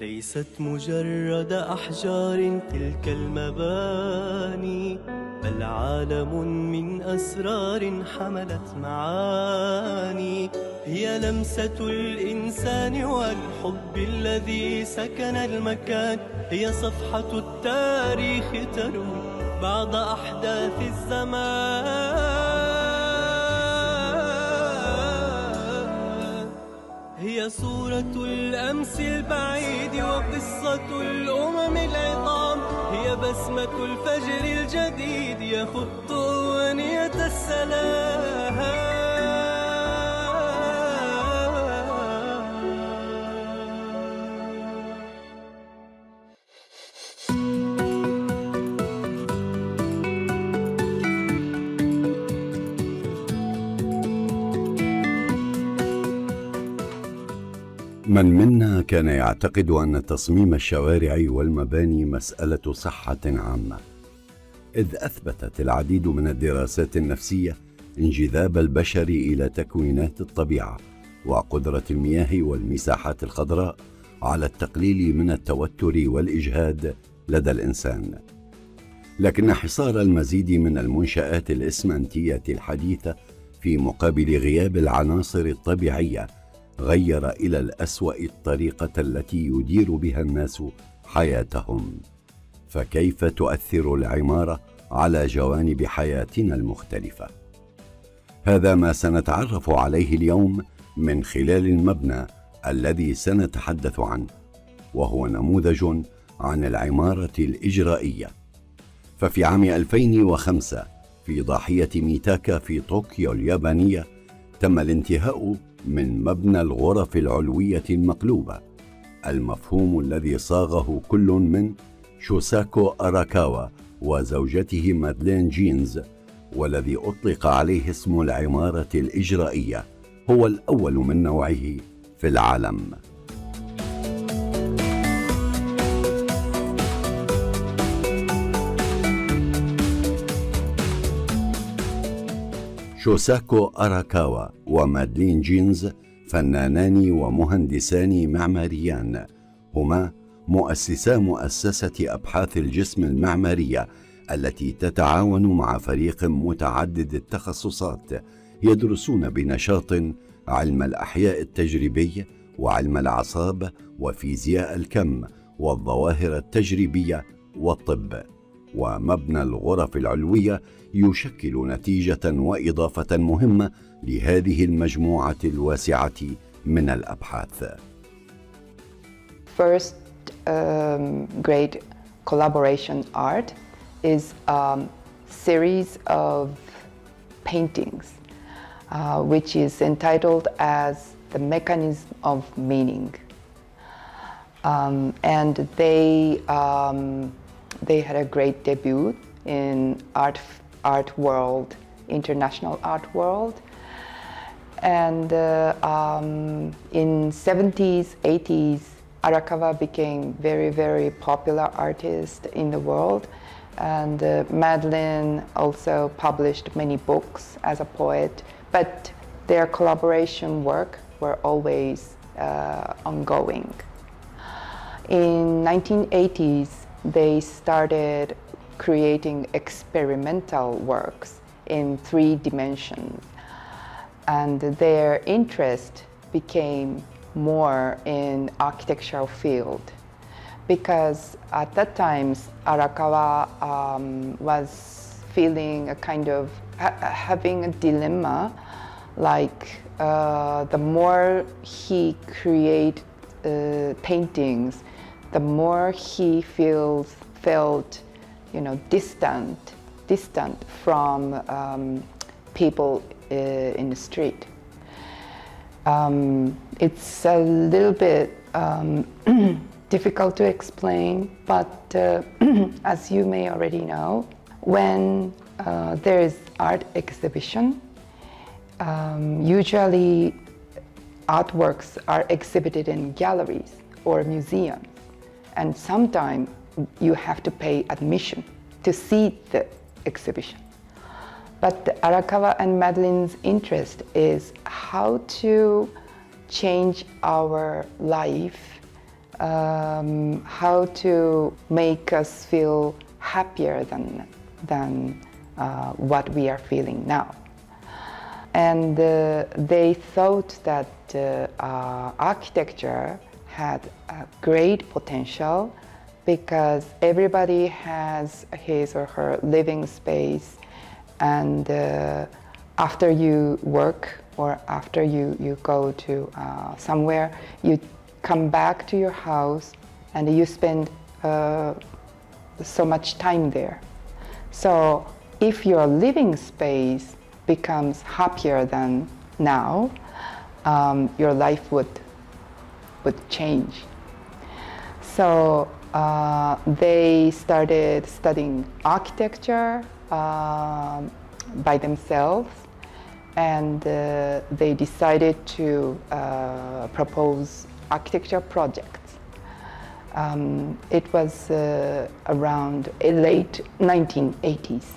ليست مجرد أحجار تلك المباني، بل عالم من أسرار حملت معاني. هي لمسة الإنسان والحب الذي سكن المكان، هي صفحة التاريخ تروي بعض أحداث الزمان. هي صورة الأمس البعيد وقصة الأمم العظام، هي بسمة الفجر الجديد يخط أغنية السلام. من منا كان يعتقد أن تصميم الشوارع والمباني مسألة صحة عامة، إذ أثبتت العديد من الدراسات النفسية انجذاب البشر إلى تكوينات الطبيعة وقدرة المياه والمساحات الخضراء على التقليل من التوتر والإجهاد لدى الإنسان. لكن حصار المزيد من المنشآت الإسمنتية الحديثة في مقابل غياب العناصر الطبيعية غير إلى الأسوأ الطريقة التي يدير بها الناس حياتهم. فكيف تؤثر العمارة على جوانب حياتنا المختلفة؟ هذا ما سنتعرف عليه اليوم من خلال المبنى الذي سنتحدث عنه، وهو نموذج عن العمارة الإجرائية. ففي عام 2005 في ضاحية ميتاكا في طوكيو اليابانية تم الانتهاء من مبنى الغرف العلوية المقلوبة، المفهوم الذي صاغه كل من شوساكو أراكاوا وزوجته مادلين جينز، والذي أطلق عليه اسم العمارة الإجرائية، هو الأول من نوعه في العالم. شوساكو أراكاوا ومادلين جينز فنانان ومهندسان معماريان، هما مؤسسا مؤسسة أبحاث الجسم المعمارية التي تتعاون مع فريق متعدد التخصصات يدرسون بنشاط علم الأحياء التجريبي وعلم الأعصاب وفيزياء الكم والظواهر التجريبية والطب. ومبنى الغرف العلوية يشكل نتيجة وإضافة مهمة لهذه المجموعة الواسعة من الأبحاث. First great collaboration art is a series of paintings which is entitled as The Mechanism of Meaning. And they had a great debut in art world, international art world. And in 70s, 80s, Arakawa became very, very popular artist in the world. And Madeleine also published many books as a poet, but their collaboration work were always ongoing. In 1980s, they started creating experimental works in 3 dimensions, and their interest became more in architectural field, because at that time Arakawa was feeling a kind of having a dilemma, like the more he create paintings, the more he felt, distant from people in the street. It's a little bit difficult to explain, but as you may already know, when there is art exhibition, usually artworks are exhibited in galleries or museums, and sometimes you have to pay admission to see the exhibition. But Arakawa and Madeleine's interest is how to change our life how to make us feel happier than what we are feeling now. And they thought that architecture had a great potential because everybody has his or her living space, and after you work or after you go to somewhere, you come back to your house and you spend so much time there. So if your living space becomes happier than now, your life would change. So they started studying architecture by themselves, and they decided to propose architecture projects. It was around late 1980s.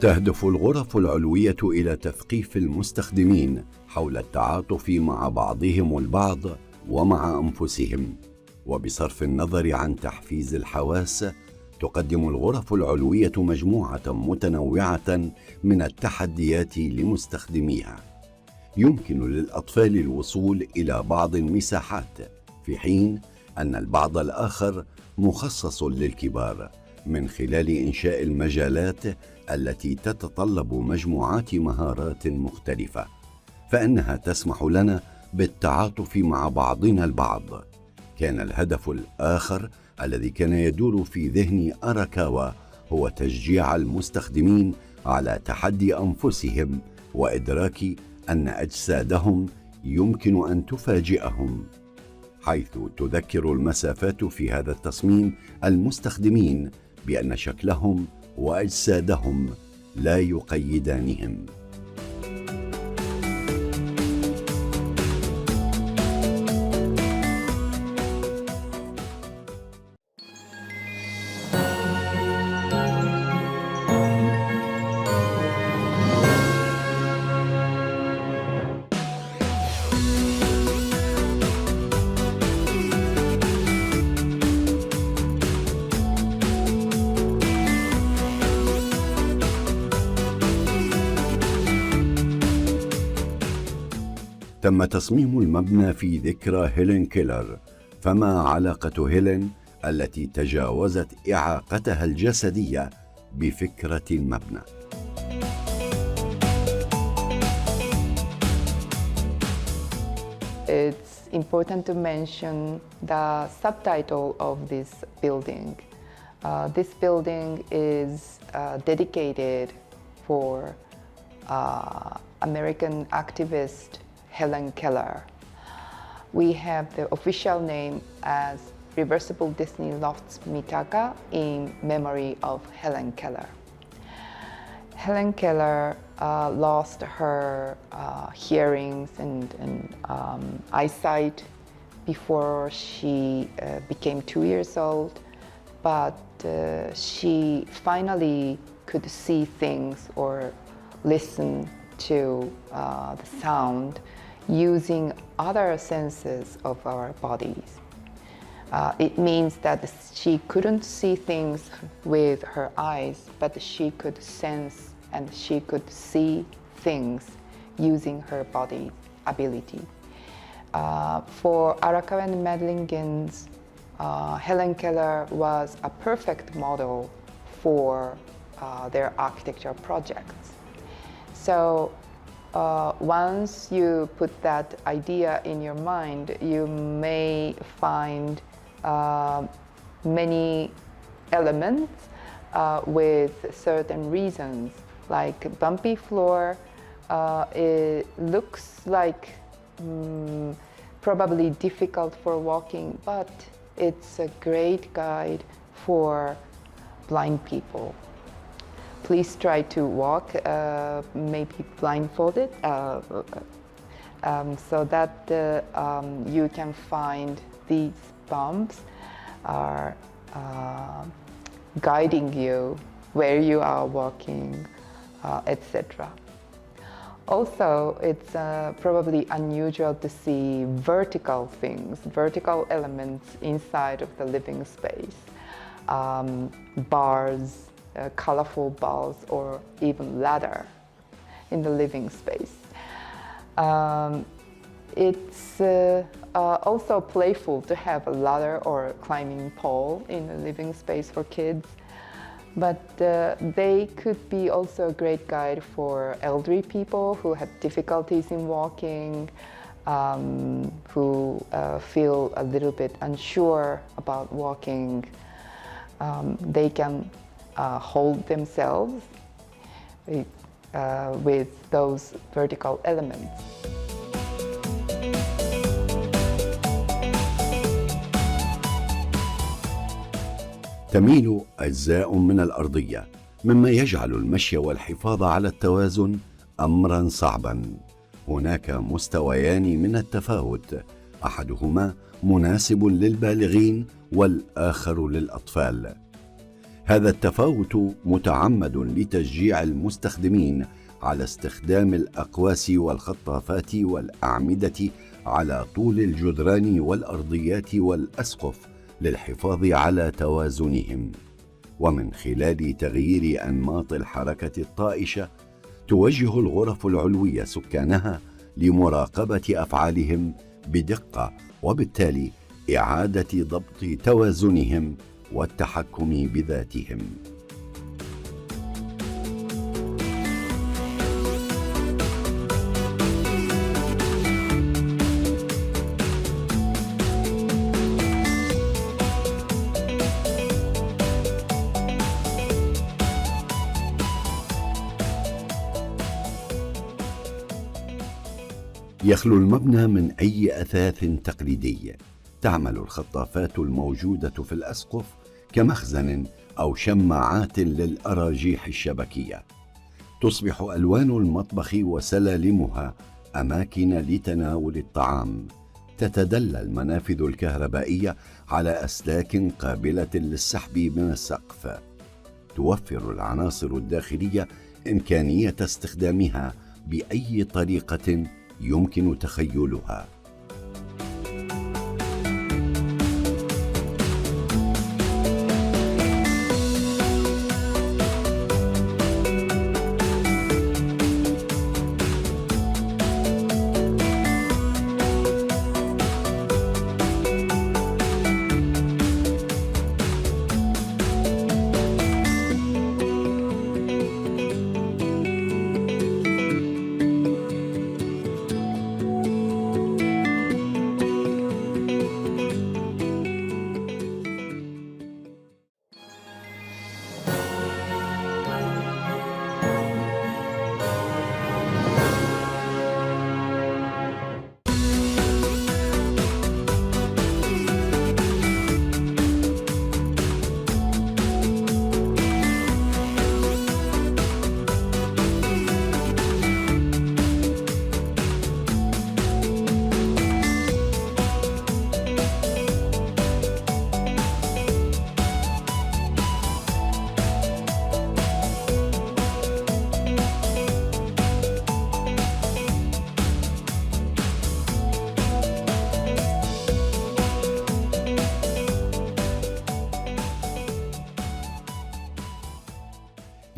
تهدف الغرف العلوية إلى تثقيف المستخدمين حول التعاطف مع بعضهم البعض ومع أنفسهم، وبصرف النظر عن تحفيز الحواس، تقدم الغرف العلوية مجموعة متنوعة من التحديات لمستخدميها. يمكن للأطفال الوصول إلى بعض المساحات، في حين أن البعض الآخر مخصص للكبار، من خلال إنشاء المجالات التي تتطلب مجموعات مهارات مختلفة، فإنها تسمح لنا بالتعاطف مع بعضنا البعض. كان الهدف الآخر الذي كان يدور في ذهن أراكاوا هو تشجيع المستخدمين على تحدي أنفسهم وإدراك أن أجسادهم يمكن أن تفاجئهم، حيث تذكر المسافات في هذا التصميم المستخدمين بأن شكلهم وأجسادهم لا يقيدانهم. تم تصميم المبنى في ذكرى هيلين كيلر، فما علاقة هيلين التي تجاوزت إعاقتها الجسدية بفكرة المبنى؟ It's important to mention the subtitle of this building. This building is dedicated for American activist Helen Keller. We have the official name as Reversible Disney Lofts Mitaka in memory of Helen Keller. Helen Keller lost her hearings and eyesight before she became 2 years old, but she finally could see things or listen to the sound using other senses of our bodies. It means that she couldn't see things with her eyes, but she could sense and she could see things using her body ability. For Arakawa and Madlingen's, Helen Keller was a perfect model for their architecture projects. So once you put that idea in your mind, you may find many elements with certain reasons, like bumpy floor. It looks like probably difficult for walking, but it's a great guide for blind people. Please try to walk, maybe blindfolded, so that you can find these bumps are guiding you where you are walking, etc. Also, it's probably unusual to see vertical things, vertical elements inside of the living space. Bars, colorful bars, or even ladder in the living space. It's also playful to have a ladder or climbing pole in a living space for kids. But they could be also a great guide for elderly people who have difficulties in walking, who feel a little bit unsure about walking. They can hold themselves with those vertical elements. تميل أجزاء من الأرضية، مما يجعل المشي والحفاظ على التوازن أمرا صعبا. هناك مستويان من التفاوت، أحدهما مناسب للبالغين والآخر للأطفال. هذا التفاوت متعمد لتشجيع المستخدمين على استخدام الأقواس والخطافات والأعمدة على طول الجدران والأرضيات والأسقف للحفاظ على توازنهم. ومن خلال تغيير أنماط الحركة الطائشة توجه الغرف العلوية سكانها لمراقبة أفعالهم بدقة، وبالتالي إعادة ضبط توازنهم والتحكم بذاتهم. يخلو المبنى من أي أثاث تقليدي. تعمل الخطافات الموجودة في الأسقف كمخزن أو شماعات للأراجيح الشبكية. تصبح ألوان المطبخ وسلالمها أماكن لتناول الطعام. تتدلى المنافذ الكهربائية على أسلاك قابلة للسحب من السقف. توفر العناصر الداخلية إمكانية استخدامها بأي طريقة يمكن تخيلها.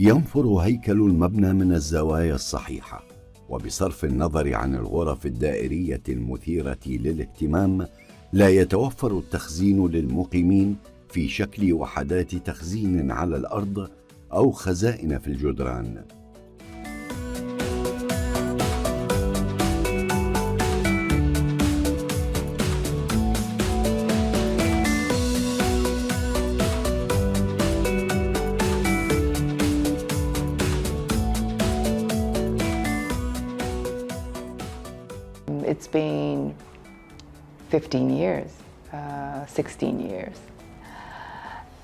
ينفر هيكل المبنى من الزوايا الصحيحة، وبصرف النظر عن الغرف الدائرية المثيرة للاهتمام لا يتوفر التخزين للمقيمين في شكل وحدات تخزين على الأرض أو خزائن في الجدران. It's been 15 years, 16 years.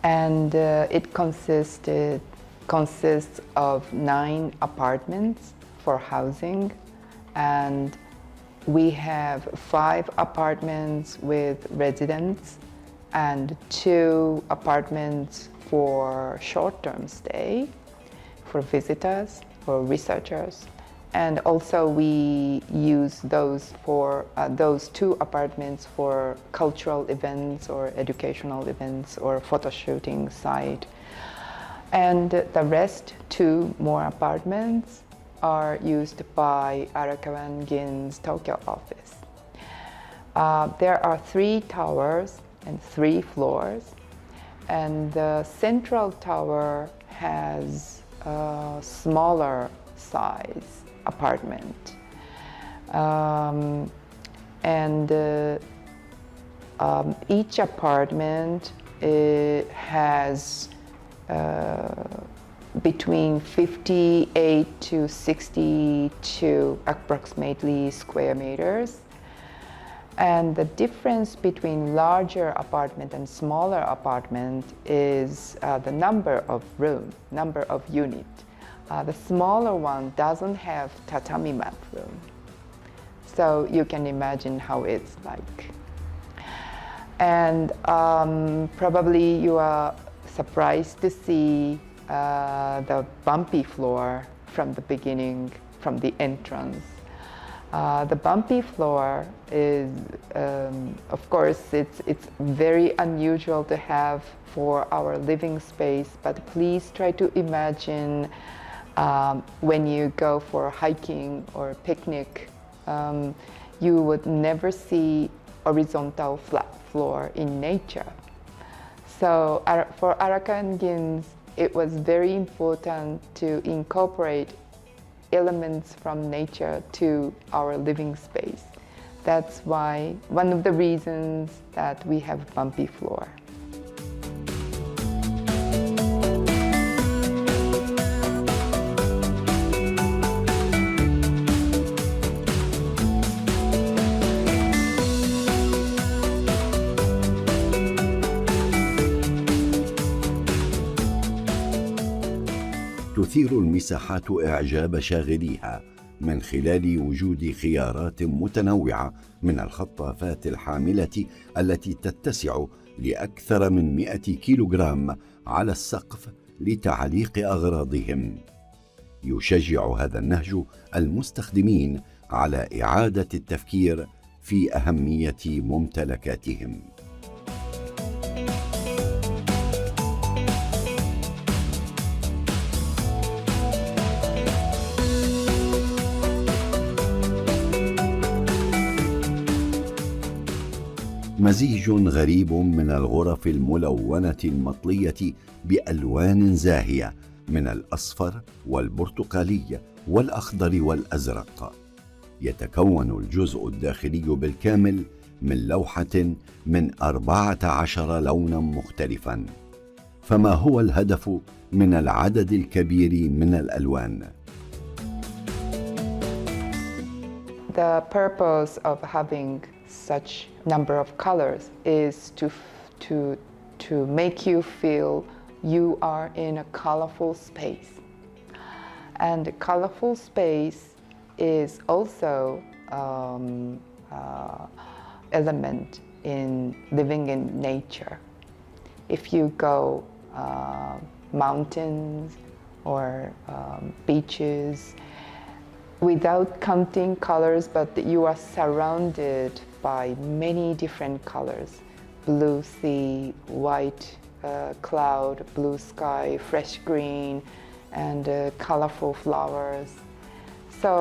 And it consists of 9 apartments for housing, and we have 5 apartments with residents and 2 apartments for short-term stay, for visitors, for researchers, And also we use those two apartments for cultural events or educational events or photo shooting site. And the rest, 2 more apartments, are used by Arakawa Gin's Tokyo office. There are 3 towers and 3 floors, and the central tower has a smaller size apartment. Each apartment has between 58 to 62 approximately square meters. And the difference between larger apartment and smaller apartment is the number of room, number of unit. The smaller one doesn't have tatami mat room. So you can imagine how it's like. And probably you are surprised to see the bumpy floor from the beginning, from the entrance. The bumpy floor is, of course, it's very unusual to have for our living space, but please try to imagine when you go for hiking or picnic, you would never see horizontal flat floor in nature. So for Arakawa Gin's, it was very important to incorporate elements from nature to our living space. That's why one of the reasons that we have bumpy floor. تثير المساحات إعجاب شاغليها من خلال وجود خيارات متنوعة من الخطافات الحاملة التي تتسع لأكثر من 100 كيلوغرام على السقف لتعليق أغراضهم. يشجع هذا النهج المستخدمين على إعادة التفكير في أهمية ممتلكاتهم. مزيج غريب من الغرف الملونة المطلية بألوان زاهية من الأصفر والبرتقالي والأخضر والأزرق. يتكون الجزء الداخلي بالكامل من لوحة من 14 لونا مختلفا. فما هو الهدف من العدد الكبير من الألوان؟ The purpose of having such number of colors is to make you feel you are in a colorful space. And colorful space is also element in living in nature. If you go mountains or beaches, without counting colors, but you are surrounded by many different colors: blue sea, white cloud, blue sky, fresh green, and colorful flowers. So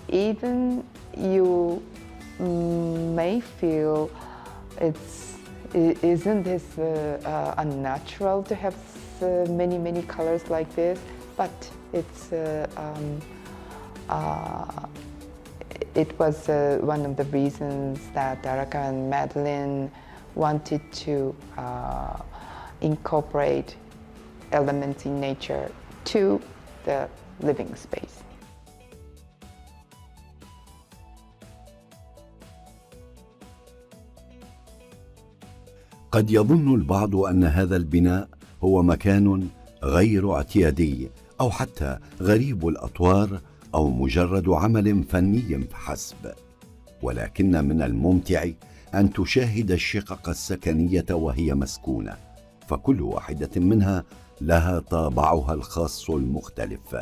even you may feel isn't this unnatural to have many colors like this, but it was one of the reasons that Arakawa and Madeline wanted to incorporate elements in nature to the living space. قد يظن البعض أن هذا البناء هو مكان غير اعتيادي أو حتى غريب الأطوار أو مجرد عمل فني فحسب، ولكن من الممتع أن تشاهد الشقق السكنية وهي مسكونة، فكل واحدة منها لها طابعها الخاص المختلف،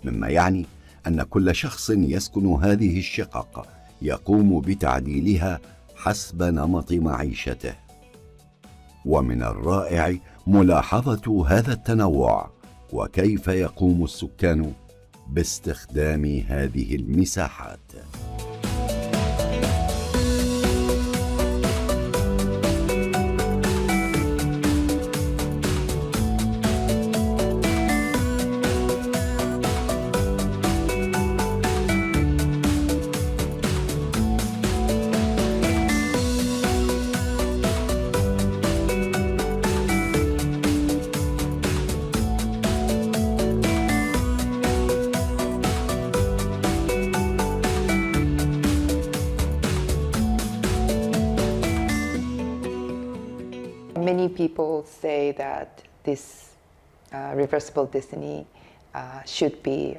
مما يعني أن كل شخص يسكن هذه الشقق يقوم بتعديلها حسب نمط معيشته. ومن الرائع ملاحظة هذا التنوع وكيف يقوم السكان باستخدام هذه المساحات. Many people say that this reversible destiny should be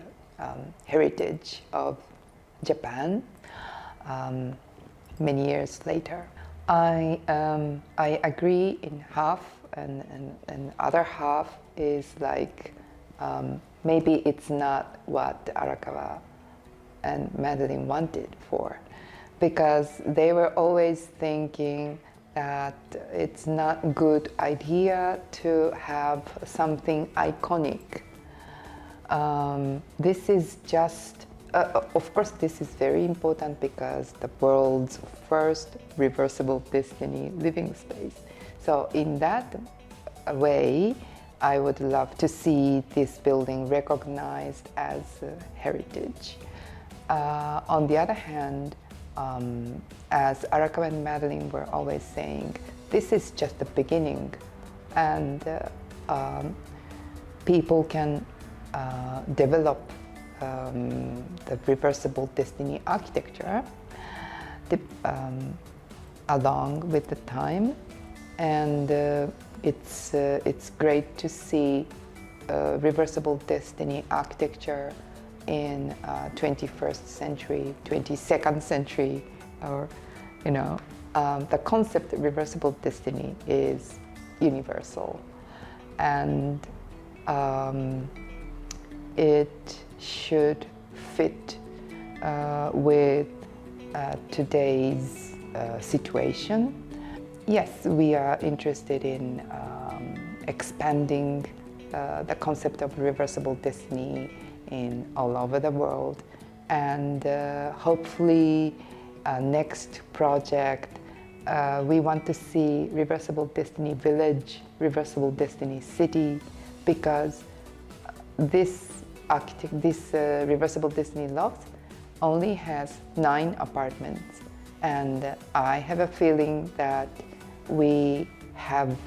heritage of Japan many years later. I agree in half, and other half is like maybe it's not what Arakawa and Madeline wanted for, because they were always thinking that it's not a good idea to have something iconic. This is just, of course this is very important because the world's first reversible destiny living space. So in that way, I would love to see this building recognized as heritage. On the other hand, as Arakawa and Madeline were always saying, this is just the beginning, and people can develop the reversible destiny architecture along with the time, and it's great to see reversible destiny architecture in 21st century, 22nd century, or the concept of reversible destiny is universal, and it should fit with today's situation. Yes, we are interested in expanding the concept of reversible destiny in all over the world, and hopefully next project we want to see reversible destiny village, reversible destiny city, because this reversible destiny loft only has 9 apartments, and I have a feeling that we have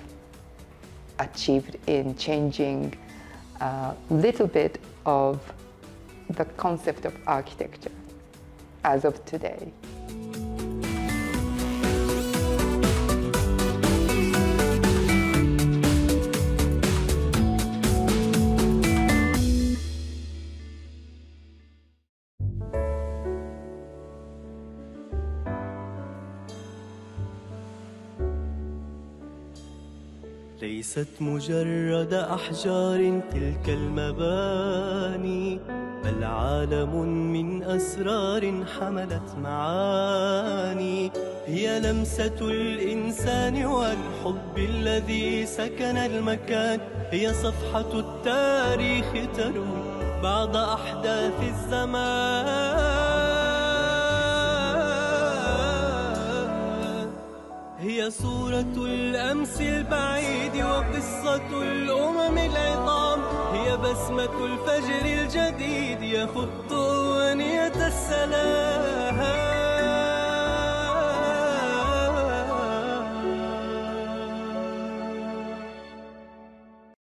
achieved in changing a little bit of the concept of architecture as of today. ليست مجرد أحجار تلك المباني، بل عالم من أسرار حملت معاني. هي لمسة الإنسان والحب الذي سكن المكان، هي صفحة التاريخ تروي بعض أحداث الزمان. هي صورة الأمس البعيد وقصة الأمم العظام، هي بسمة الفجر الجديد يخط أغنية السلام.